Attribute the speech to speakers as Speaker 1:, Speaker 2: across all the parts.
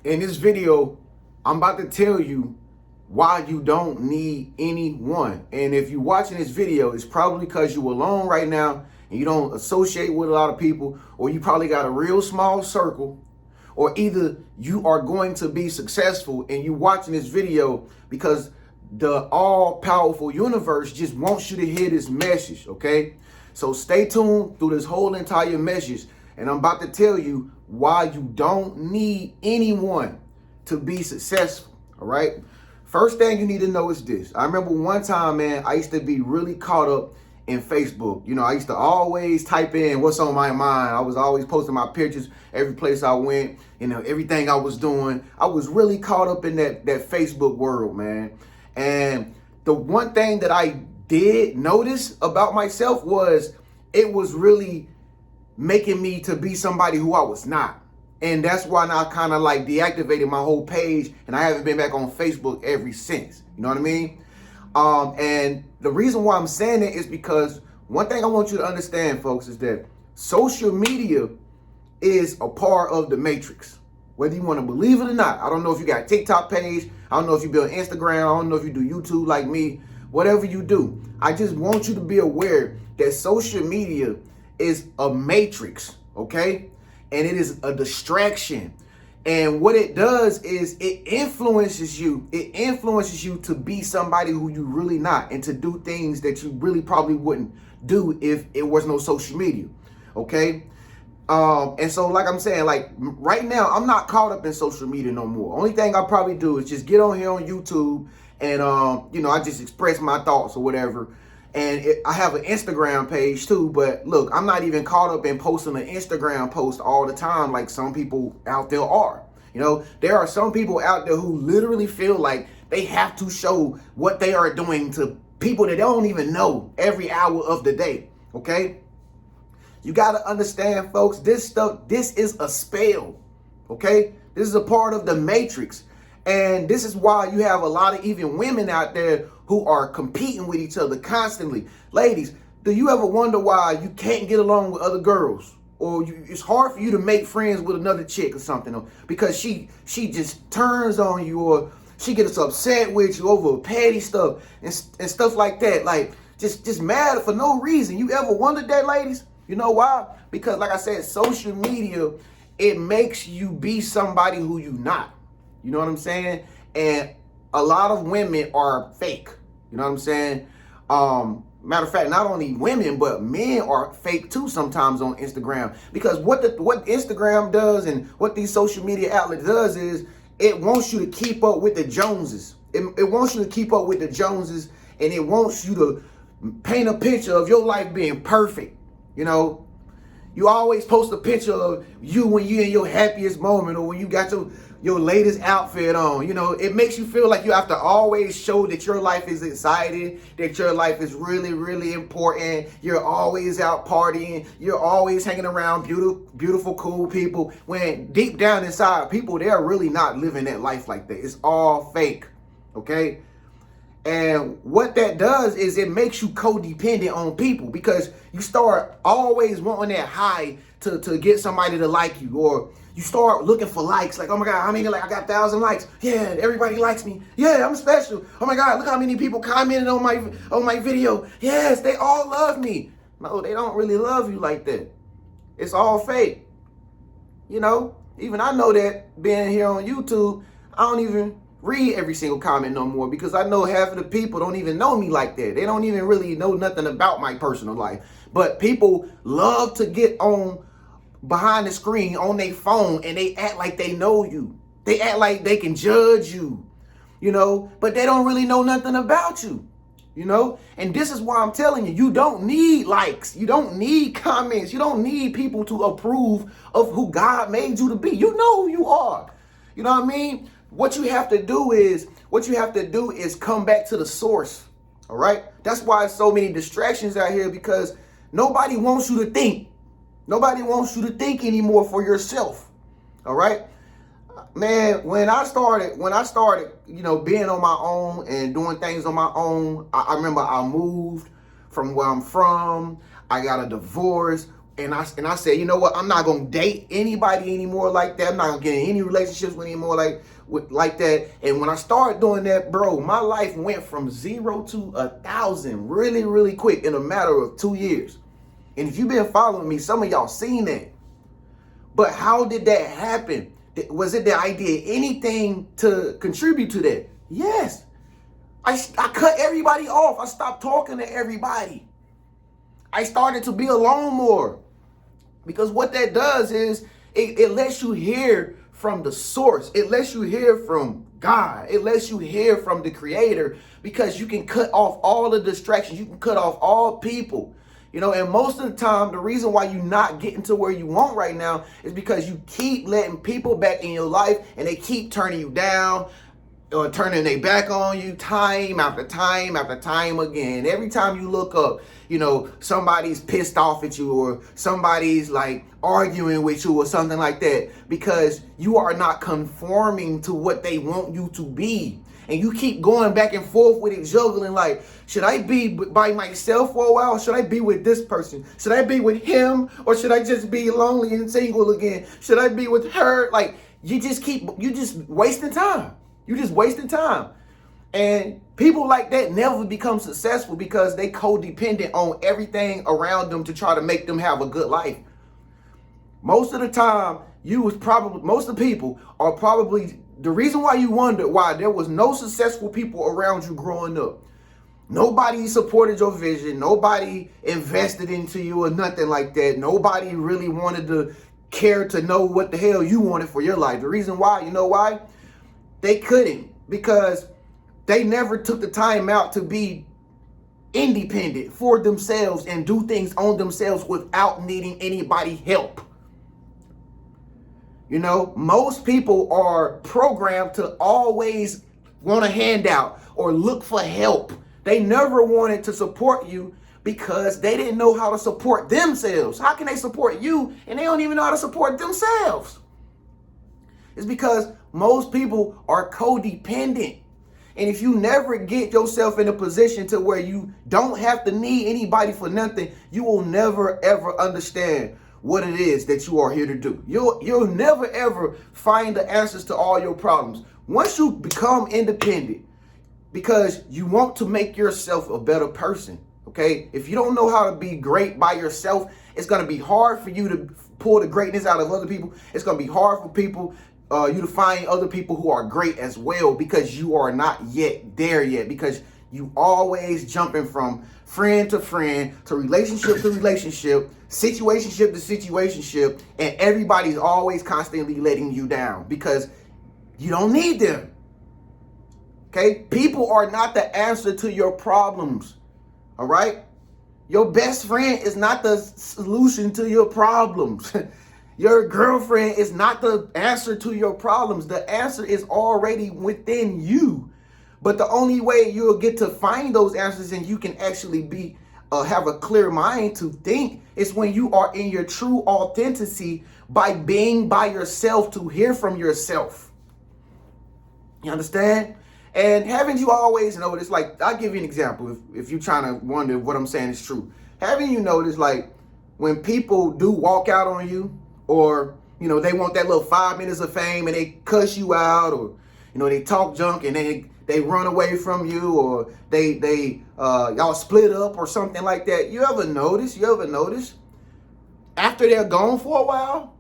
Speaker 1: In this video, I'm about to tell you why you don't need anyone. And if you're watching this video, it's probably because you're alone right now and you don't associate with a lot of people, or you probably got a real small circle, or either you are going to be successful and you're watching this video because the all-powerful universe just wants you to hear this message, okay? So stay tuned through this whole entire message, and I'm about to tell you why you don't need anyone to be successful, all right? First thing you need to know is this. I remember one time, man, I used to be really caught up in Facebook. You know, I used to always type in what's on my mind. I was always posting my pictures every place I went, you know, everything I was doing. I was really caught up in that Facebook world, man. And the one thing that I did notice about myself was it was really making me to be somebody who I was not. And that's why I kind of like deactivated my whole page, and I haven't been back on Facebook ever since. You know what I mean? And the reason why I'm saying it is because one thing I want you to understand, folks, is that social media is a part of the matrix. Whether you want to believe it or not. I don't know if you got a TikTok page. I don't know if you build Instagram. I don't know if you do YouTube like me. Whatever you do, I just want you to be aware that social media is a matrix, okay? And it is a distraction. And what it does is it influences you. It influences you to be somebody who you really not, and to do things that you really probably wouldn't do if it was no social media, okay? And so, like I'm saying, like right now, I'm not caught up in social media no more. Only thing I probably do is just get on here on YouTube and, you know, I just express my thoughts or whatever. And I have an Instagram page too, but look, I'm not even caught up in posting an Instagram post all the time like some people out there are. You know, there are some people out there who literally feel like they have to show what they are doing to people that they don't even know every hour of the day, okay? You got to understand, folks, this is a spell, okay? This is a part of the matrix. And this is why you have a lot of even women out there who are competing with each other constantly. Ladies, do you ever wonder why you can't get along with other girls? Or it's hard for you to make friends with another chick or something, because she just turns on you, or she gets upset with you over petty stuff and stuff like that. Like just mad for no reason. You ever wondered that, ladies? You know why? Because like I said, social media, it makes you be somebody who you not. You know what I'm saying? And a lot of women are fake. You know what I'm saying? Matter of fact, not only women, but men are fake too sometimes on Instagram. Because what Instagram does and what these social media outlets does is it wants you to keep up with the Joneses. It wants you to keep up with the Joneses, and it wants you to paint a picture of your life being perfect. You know, you always post a picture of you when you're in your happiest moment, or when you got your latest outfit on. You know, it makes you feel like you have to always show that your life is exciting, that your life is really, really important. You're always out partying. You're always hanging around beautiful, cool people. When deep down inside, people, they're really not living that life like that. It's all fake, okay? And what that does is it makes you codependent on people, because you start always wanting that high to get somebody to like you, or you start looking for likes. Like, oh my God, I mean, like I got 1,000 likes. Yeah, everybody likes me. Yeah, I'm special. Oh my God, look how many people commented on my video. Yes, they all love me. No, they don't really love you like that. It's all fake. You know, even I know that being here on YouTube, I don't even read every single comment no more, because I know half of the people don't even know me like that. They don't even really know nothing about my personal life. But people love to get on behind the screen on their phone, and they act like they know you. They act like they can judge you, you know, but they don't really know nothing about you, you know? And this is why I'm telling you, you don't need likes. You don't need comments. You don't need people to approve of who God made you to be. You know who you are. You know what I mean? What you have to do is come back to the source. All right. That's why there's so many distractions out here, because nobody wants you to think. Nobody wants you to think anymore for yourself. All right. Man, when I started, you know, being on my own and doing things on my own, I remember I moved from where I'm from. I got a divorce. And I said, you know what? I'm not gonna date anybody anymore like that. I'm not gonna get in any relationships anymore like that. And when I started doing that, bro, my life went from 0 to 1,000 really, really quick in a matter of 2 years. And if you've been following me, some of y'all seen that. But how did that happen? Was it that I did anything to contribute to that? Yes. I cut everybody off. I stopped talking to everybody. I started to be alone more. Because what that does is it lets you hear from the source. It lets you hear from God. It lets you hear from the creator, because you can cut off all the distractions. You can cut off all people. And most of the time, the reason why you're not getting to where you want right now is because you keep letting people back in your life, and they keep turning you down or turning their back on you time after time after time again. Every time you look up, somebody's pissed off at you, or somebody's like arguing with you or something like that, because you are not conforming to what they want you to be. And you keep going back and forth with it, juggling like, should I be by myself for a while? Should I be with this person? Should I be with him? Or should I just be lonely and single again? Should I be with her? Like, you just wasting time. You're just wasting time. And people like that never become successful because they codependent on everything around them to try to make them have a good life. Most of the time, most of the people are probably the reason why you wonder why there was no successful people around you growing up. Nobody supported your vision. Nobody invested into you or nothing like that. Nobody really wanted to care to know what the hell you wanted for your life. The reason why, you know why? They couldn't, because they never took the time out to be independent for themselves and do things on themselves without needing anybody's help. Most people are programmed to always want a handout or look for help. They never wanted to support you because they didn't know how to support themselves. How can they support you and they don't even know how to support themselves? It's because most people are codependent. And if you never get yourself in a position to where you don't have to need anybody for nothing, you will never, ever understand what it is that you are here to do. You'll never, ever find the answers to all your problems. Once you become independent, because you want to make yourself a better person, okay? If you don't know how to be great by yourself, it's going to be hard for you to pull the greatness out of other people. It's going to be hard for you to find other people who are great as well, because you are not yet there yet, because you always jumping from friend to friend to relationship to relationship, situationship to situationship, and everybody's always constantly letting you down because you don't need them. Okay? People are not the answer to your problems. All right? Your best friend is not the solution to your problems. Your girlfriend is not the answer to your problems. The answer is already within you. But the only way you'll get to find those answers and you can actually have a clear mind to think is when you are in your true authenticity, by being by yourself to hear from yourself. You understand? And haven't you always noticed, like, I'll give you an example if you're trying to wonder if what I'm saying is true. Haven't you noticed, like, when people do walk out on you, or, they want that little 5 minutes of fame and they cuss you out, or, they talk junk and they run away from you, or they y'all split up or something like that. You ever notice after they're gone for a while,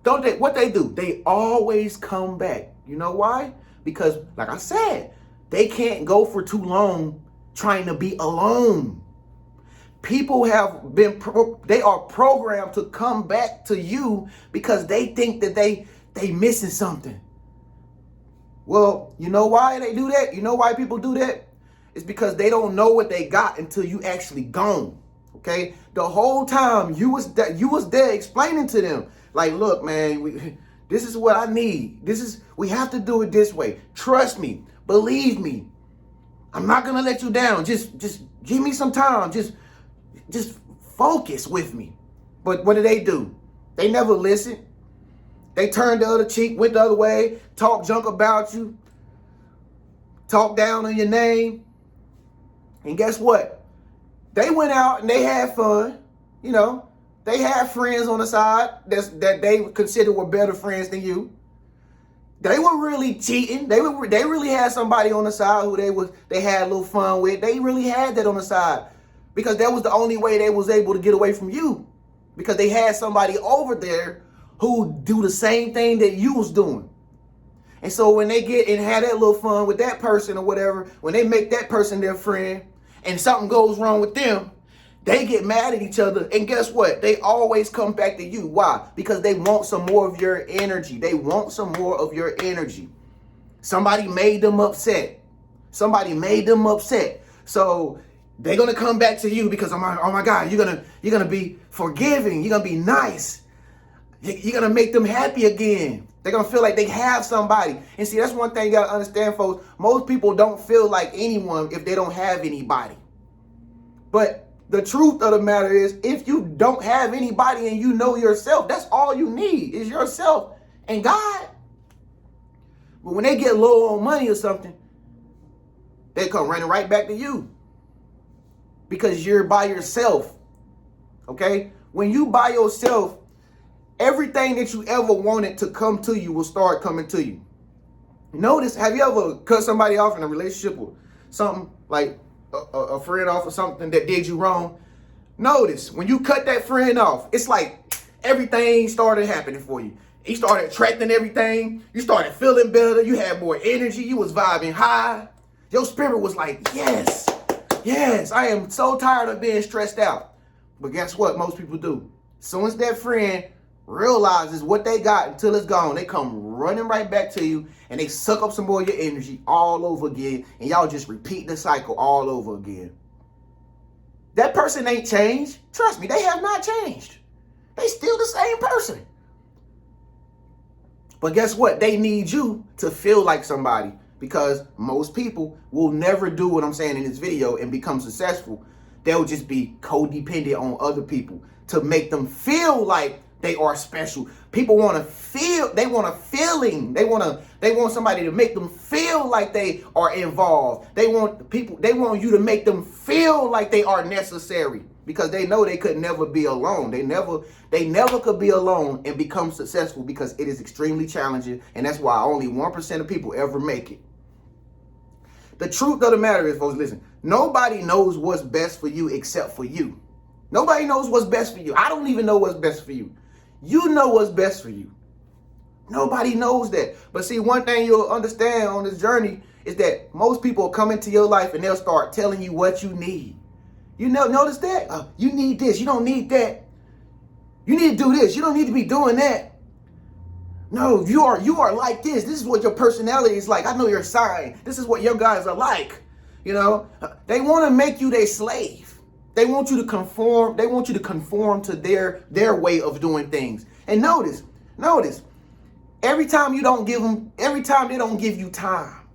Speaker 1: what they do? They always come back. You know why? Because, like I said, they can't go for too long trying to be alone. People they are programmed to come back to you because they think that they missing something. Well, you know why they do that? You know why people do that? It's because they don't know what they got until you actually gone. Okay? The whole time you was there explaining to them, like, look, man, this is what I need. We have to do it this way. Trust me. Believe me. I'm not gonna let you down. Just give me some time. Just focus with me. But what do? They never listen. They turned the other cheek, went the other way, talk junk about you, talk down on your name. And guess what? They went out and they had fun, They had friends on the side that they considered were better friends than you. They were really cheating. They really had somebody on the side who they had a little fun with. They really had that on the side because that was the only way they was able to get away from you, because they had somebody over there who do the same thing that you was doing. And so when they get and have that little fun with that person or whatever, when they make that person their friend and something goes wrong with them, they get mad at each other. And guess what? They always come back to you. Why? Because they want some more of your energy. They want some more of your energy. Somebody made them upset. Somebody made them upset. So they're going to come back to you because, oh my God, you're going to be forgiving. You're going to be nice. You're going to make them happy again. They're going to feel like they have somebody. And see, that's one thing you got to understand, folks. Most people don't feel like anyone if they don't have anybody. But the truth of the matter is, if you don't have anybody and you know yourself, that's all you need is yourself and God. But when they get low on money or something, they come running right back to you because you're by yourself. Okay? When you by yourself, everything that you ever wanted to come to you will start coming to you. Notice, have you ever cut somebody off in a relationship or something, like a friend off or something that did you wrong? Notice, when you cut that friend off, it's like everything started happening for you. He started attracting everything. You started feeling better. You had more energy. You was vibing high. Your spirit was like, yes, I am so tired of being stressed out. But guess what most people do? As soon as that friend realizes what they got until it's gone, they come running right back to you and they suck up some more of your energy all over again, and y'all just repeat the cycle all over again. That person ain't changed. Trust me, they have not changed. They still the same person. But guess what? They need you to feel like somebody, because most people will never do what I'm saying in this video and become successful. They'll just be codependent on other people to make them feel like they are special. People want to feel, they want a feeling. They want somebody to make them feel like they are involved. They want you to make them feel like they are necessary, because they know they could never be alone. They never could be alone and become successful, because it is extremely challenging, and that's why only 1% of people ever make it. The truth of the matter is, folks, listen, nobody knows what's best for you except for you. Nobody knows what's best for you. I don't even know what's best for you. You know what's best for you. Nobody knows that. But see, one thing you'll understand on this journey is that most people come into your life and they'll start telling you what you need. You know, notice that? You need this. You don't need that. You need to do this. You don't need to be doing that. No, you are like this. This is what your personality is like. I know your sign. This is what your guys are like. You know, they want to make you their slave. They want you to conform. They want you to conform to their way of doing things. And notice, every time they don't give you time,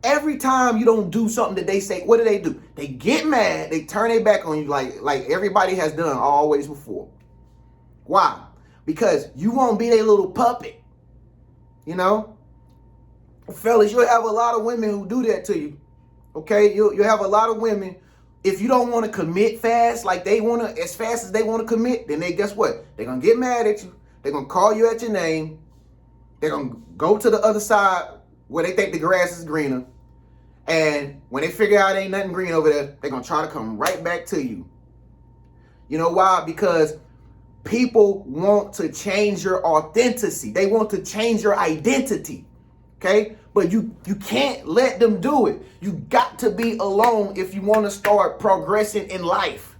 Speaker 1: every time you don't do something that they say, what do? They get mad. They turn their back on you like everybody has done always before. Why? Because you won't be their little puppet. You know, fellas, you'll have a lot of women who do that to you. Okay, you'll have a lot of women. If you don't want to commit fast, like they want to, as fast as they want to commit, then guess what? They're going to get mad at you. They're going to call you at your name. They're going to go to the other side where they think the grass is greener. And when they figure out ain't nothing green over there, they're going to try to come right back to you. You know why? Because people want to change your authenticity. They want to change your identity. Okay? But you can't let them do it. You got to be alone if you want to start progressing in life.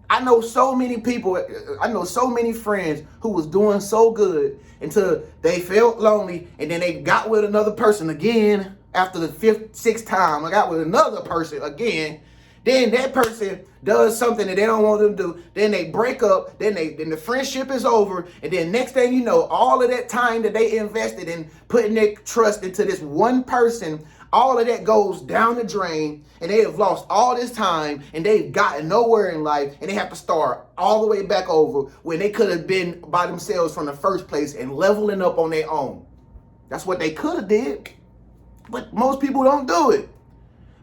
Speaker 1: I know so many people, I know so many friends who was doing so good until they felt lonely, and then they got with another person again after the fifth, sixth time. I got with another person again. Then that person does something that they don't want them to do. Then they break up. Then the friendship is over. And then next thing you know, all of that time that they invested in putting their trust into this one person, all of that goes down the drain, and they have lost all this time, and they've gotten nowhere in life, and they have to start all the way back over when they could have been by themselves from the first place and leveling up on their own. That's what they could have did, but most people don't do it.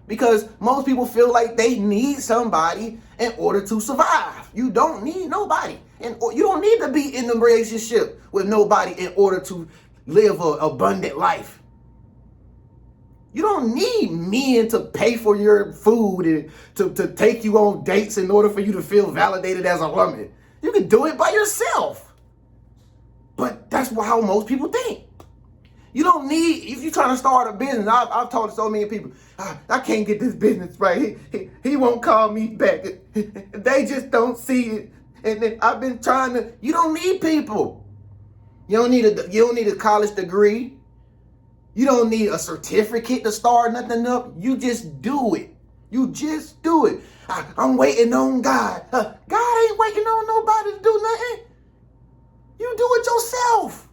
Speaker 1: Because most people feel like they need somebody in order to survive. You don't need nobody. And you don't need to be in a relationship with nobody in order to live an abundant life. You don't need men to pay for your food and to take you on dates in order for you to feel validated as a woman. You can do it by yourself. But that's how most people think. You don't need, if you're trying to start a business, I've told so many people, I can't get this business right. He won't call me back. They just don't see it. And then I've been trying to, you don't need people. You don't need a college degree. You don't need a certificate to start nothing up. You just do it. You just do it. I'm waiting on God. God ain't waiting on nobody to do nothing. You do it yourself.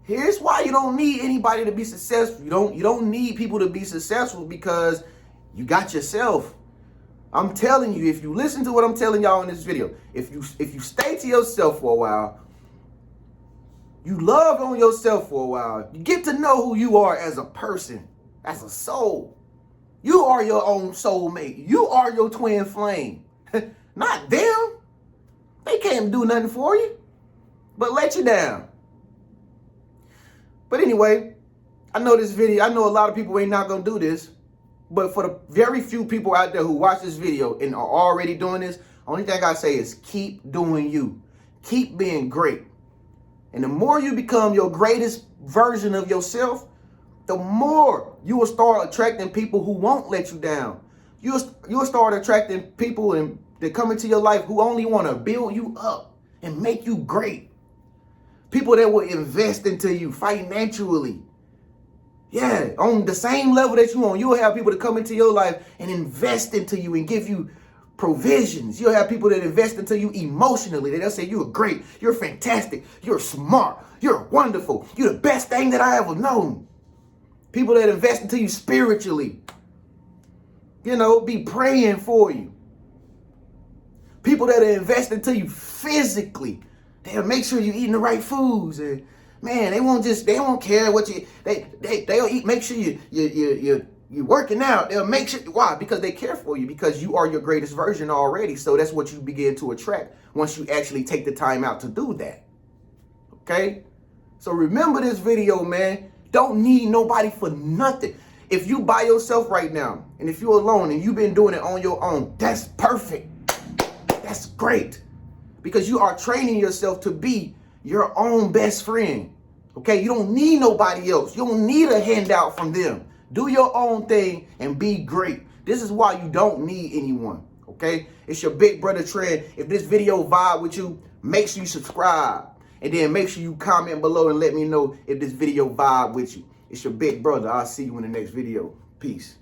Speaker 1: Here's why you don't need anybody to be successful. You don't need people to be successful because you got yourself. I'm telling you, if you listen to what I'm telling y'all in this video, if you stay to yourself for a while, you love on yourself for a while, you get to know who you are as a person, as a soul. You are your own soulmate. You are your twin flame. Not them. They can't do nothing for you but let you down. But anyway, I know a lot of people ain't not going to do this. But for the very few people out there who watch this video and are already doing this, only thing I say is keep doing you. Keep being great. And the more you become your greatest version of yourself, the more you will start attracting people who won't let you down. You'll start attracting people that come into your life who only want to build you up and make you great. People that will invest into you financially. Yeah, on the same level that you on. You'll have people that come into your life and invest into you and give you provisions. You'll have people that invest into you emotionally. They'll say, you're great, you're fantastic, you're smart, you're wonderful, you're the best thing that I ever known. People that invest into you spiritually. Be praying for you. People that invest into you physically. They'll make sure you're eating the right foods, and man, they won't care what they'll eat. Make sure you're working out. They'll make sure. Why? Because they care for you, because you are your greatest version already. So that's what you begin to attract once you actually take the time out to do that. Okay? So remember this video, man. Don't need nobody for nothing. If you by yourself right now, and if you're alone and you've been doing it on your own, that's perfect. That's great. Because you are training yourself to be your own best friend. Okay? You don't need nobody else. You don't need a handout from them. Do your own thing and be great. This is why you don't need anyone. Okay? It's your big brother Tren. If this video vibe with you, make sure you subscribe. And then make sure you comment below and let me know if this video vibe with you. It's your big brother. I'll see you in the next video. Peace.